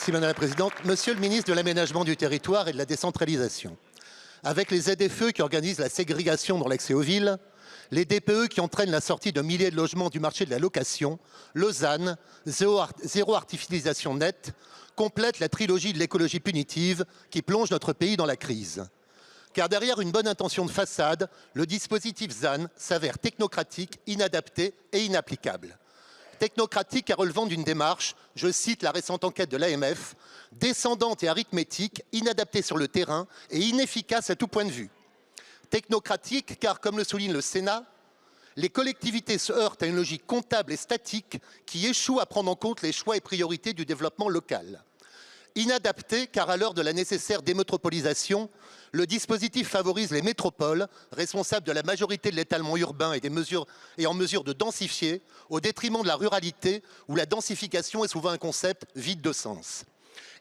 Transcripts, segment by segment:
Merci Madame la Présidente. Monsieur le ministre de l'Aménagement du Territoire et de la Décentralisation, avec les ZFE qui organisent la ségrégation dans l'accès aux villes, les DPE qui entraînent la sortie de milliers de logements du marché de la location, le ZAN, zéro artificialisation nette, complète la trilogie de l'écologie punitive qui plonge notre pays dans la crise. Car derrière une bonne intention de façade, le dispositif ZAN s'avère technocratique, inadapté et inapplicable. Technocratique car relevant d'une démarche, je cite la récente enquête de l'AMF, descendante et arithmétique, inadaptée sur le terrain et inefficace à tout point de vue. Technocratique car, comme le souligne le Sénat, les collectivités se heurtent à une logique comptable et statique qui échoue à prendre en compte les choix et priorités du développement local. Inadapté car à l'heure de la nécessaire démétropolisation, le dispositif favorise les métropoles, responsables de la majorité de l'étalement urbain et en mesure de densifier, au détriment de la ruralité où la densification est souvent un concept vide de sens.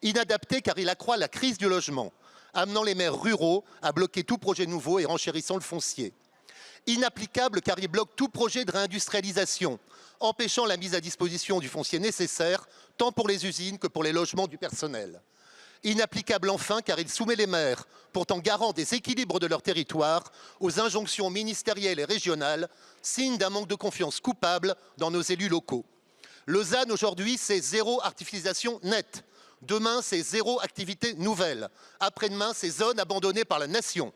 Inadapté car il accroît la crise du logement, amenant les maires ruraux à bloquer tout projet nouveau et renchérissant le foncier. Inapplicable car il bloque tout projet de réindustrialisation, empêchant la mise à disposition du foncier nécessaire, tant pour les usines que pour les logements du personnel. Inapplicable enfin car il soumet les maires, pourtant garants des équilibres de leur territoire, aux injonctions ministérielles et régionales, signe d'un manque de confiance coupable dans nos élus locaux. Le ZAN aujourd'hui, c'est zéro artificialisation nette. Demain, c'est zéro activité nouvelle. Après-demain, c'est zone abandonnée par la nation.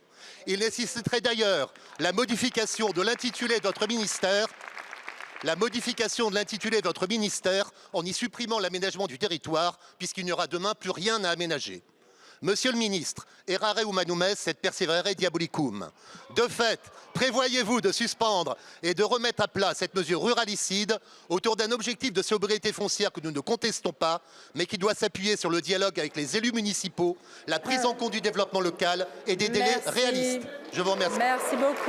Il nécessiterait d'ailleurs la modification de l'intitulé de votre ministère en y supprimant l'aménagement du territoire, puisqu'il n'y aura demain plus rien à aménager. Monsieur le ministre, errare humanum est et perseverare diabolicum. De fait, prévoyez-vous de suspendre et de remettre à plat cette mesure ruralicide autour d'un objectif de sobriété foncière que nous ne contestons pas, mais qui doit s'appuyer sur le dialogue avec les élus municipaux, la prise en compte du développement local et des délais réalistes. Je vous remercie. Merci beaucoup.